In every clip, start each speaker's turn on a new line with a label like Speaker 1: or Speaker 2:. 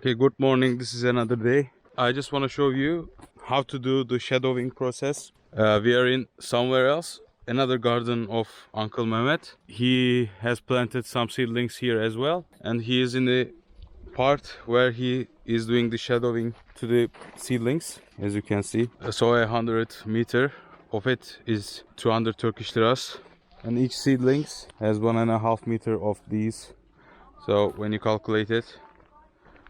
Speaker 1: Okay, good morning. This is another day. I just want to show you how to do the shadowing process. We are in somewhere else, another garden of Uncle Mehmet. He has planted some seedlings here as well, and he is in the part where he is doing the shadowing to the seedlings, as you can see. So 100 meter of it is 200 Turkish liras, and each seedlings has 1.5 meter of these. So when you calculate it,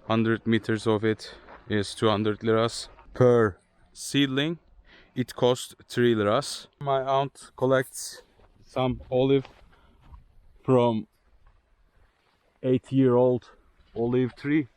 Speaker 1: 100 meters of it is 200 liras per seedling. It costs 3 liras. My aunt collects some olive from 8-year-old olive tree.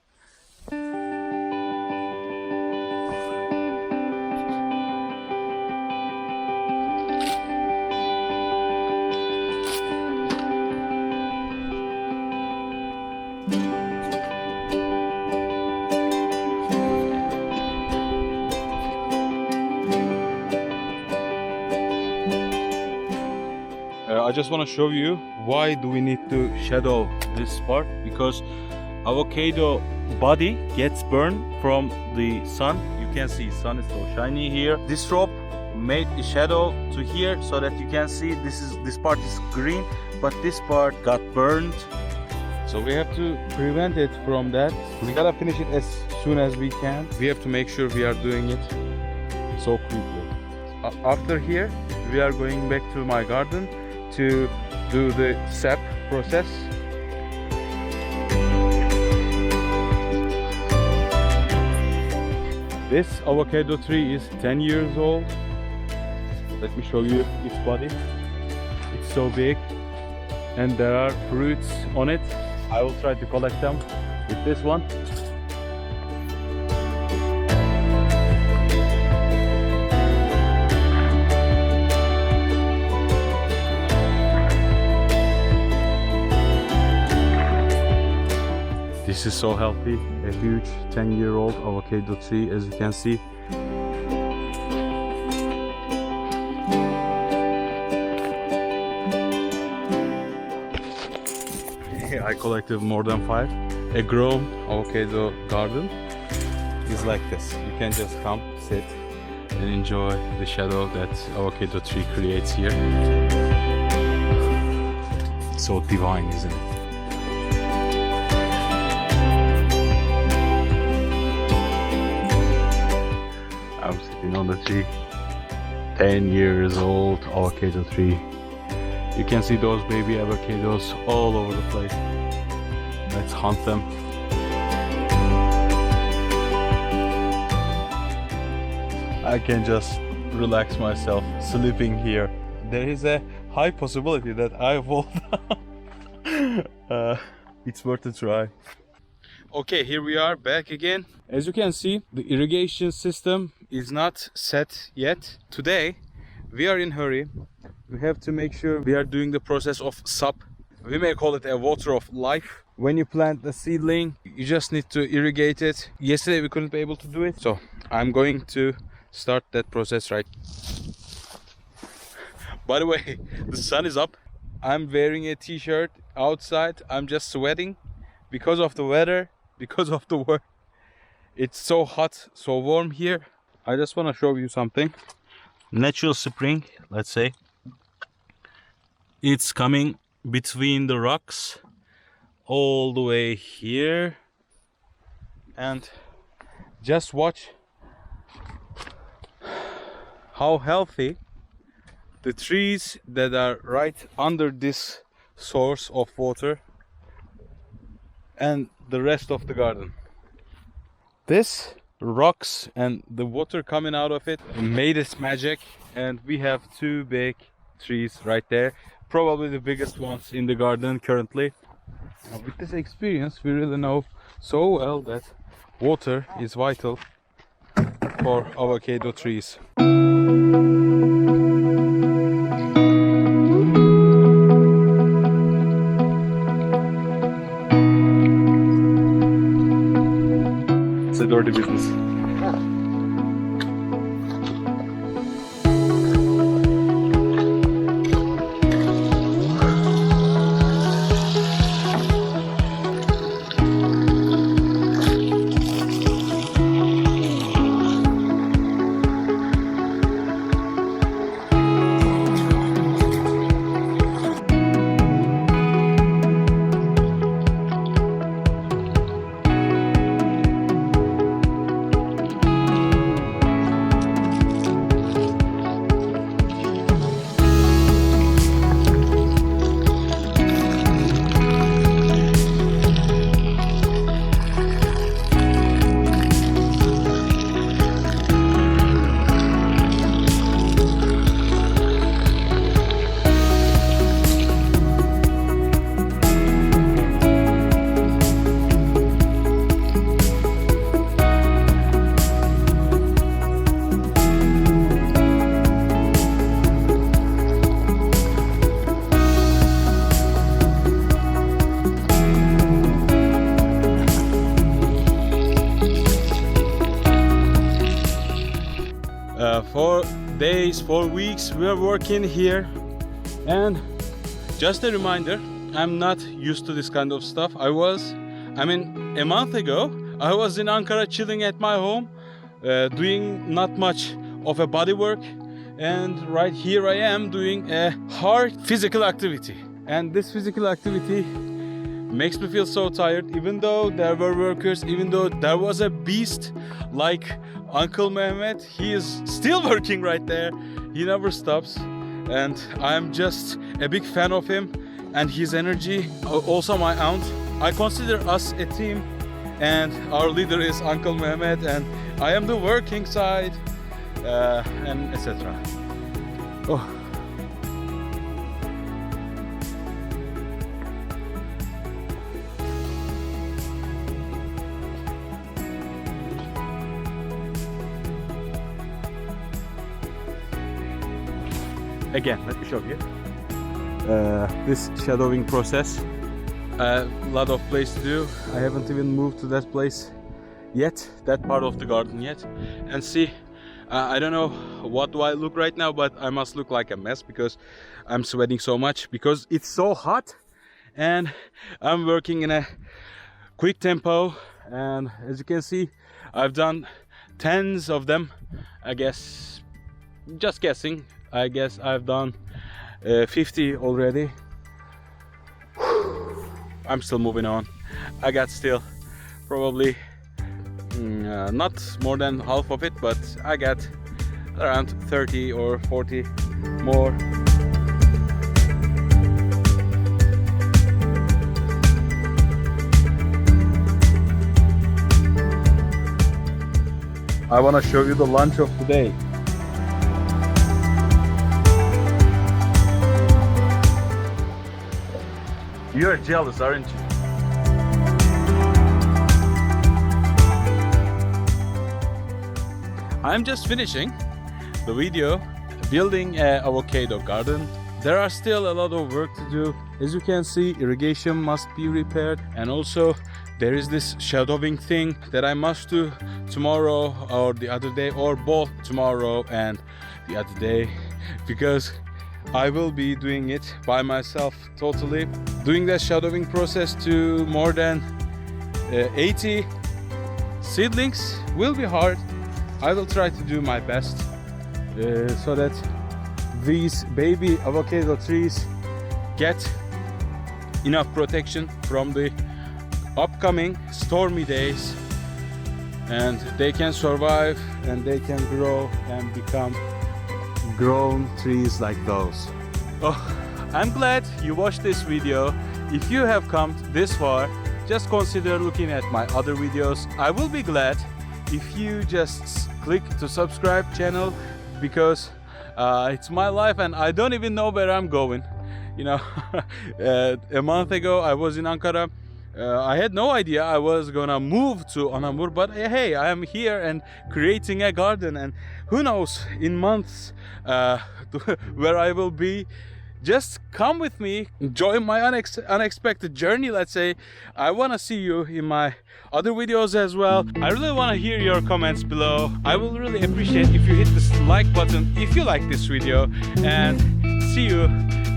Speaker 1: I just want to show you why do we need to shadow this part, because avocado body gets burned from the sun. You can see sun is so shiny here. This rope made a shadow to here so that you can see this part is green, but this part got burned. So we have to prevent it from that. We gotta finish it as soon as we can. We have to make sure we are doing it so quickly. After here, we are going back to my garden to do the sap process. This avocado tree is 10 years old. Let me show you its body. It's so big and there are fruits on it. I will try to collect them with this one. This is so healthy, a huge 10-year-old avocado tree, as you can see. I collected more than 5. A grown avocado garden is like this. You can just come, sit, and enjoy the shadow that avocado tree creates here. So divine, isn't it? I'm sitting on the tree, 10 years old avocado tree. You can see those baby avocados all over the place. Let's hunt them. I can just relax myself sleeping here. There is a high possibility that I fall down. It's worth a try. Okay, here we are back again. As you can see, the irrigation system is not set yet. Today we are in hurry. We have to make sure we are doing the process of sap. We may call it a water of life. When you plant the seedling, you just need to irrigate it. Yesterday we couldn't be able to do it, so I'm going to start that process right. By the way, the sun is up. I'm wearing a t-shirt outside. I'm just sweating because of the weather, because of the work. It's so hot, so warm here. I just want to show you something. Natural spring, let's say. It's coming between the rocks all the way here, and just watch how healthy the trees that are right under this source of water and the rest of the garden. This rocks and the water coming out of it made its magic, and we have 2 big trees right there, probably the biggest ones in the garden currently. Now, with this experience, we really know so well that water is vital for avocado trees. It's a dirty business. for days, for weeks we are working here. And just a reminder, I'm not used to this kind of stuff. I mean, a month ago I was in Ankara chilling at my home, doing not much of a body work, and right here I am doing a hard physical activity. And this physical activity makes me feel so tired, even though there were workers, even though there was a beast like Uncle Mehmet. He is still working right there. He never stops, and I'm just a big fan of him and his energy. Also my aunt. I consider us a team, and our leader is Uncle Mehmet, and I am the working side, and etc. Oh. Again, let me show you this shadowing process. A lot of place to do. I haven't even moved to that place yet, that part of the garden yet. And see, I don't know what do I look right now, but I must look like a mess because I'm sweating so much because it's so hot, and I'm working in a quick tempo. And as you can see, I've done tens of them. I guess, just guessing, I guess I've done 50 already. I'm still moving on. I got still probably not more than half of it, but I got around 30 or 40 more. I want to show you the lunch of today. You're jealous, aren't you? I'm just finishing the video building an avocado garden. There are still a lot of work to do. As you can see, irrigation must be repaired, and also there is this shadowing thing that I must do tomorrow or the other day, or both tomorrow and the other day, because I will be doing it by myself totally. Doing the shadowing process to more than 80 seedlings will be hard. I will try to do my best so that these baby avocado trees get enough protection from the upcoming stormy days, and they can survive and they can grow and become grown trees like those. Oh, I'm glad you watched this video. If you have come this far, just consider looking at my other videos. I will be glad if you just click to subscribe channel, because it's my life and I don't even know where I'm going. You know, a month ago I was in Ankara. I had no idea I was gonna move to Anamur, but hey, I am here and creating a garden, and who knows in months where I will be. Just come with me, join my unexpected journey, let's say. I want to see you in my other videos as well. I really want to hear your comments below. I will really appreciate if you hit this like button if you like this video, and see you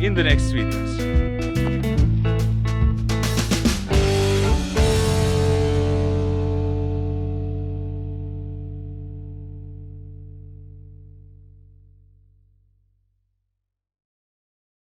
Speaker 1: in the next videos.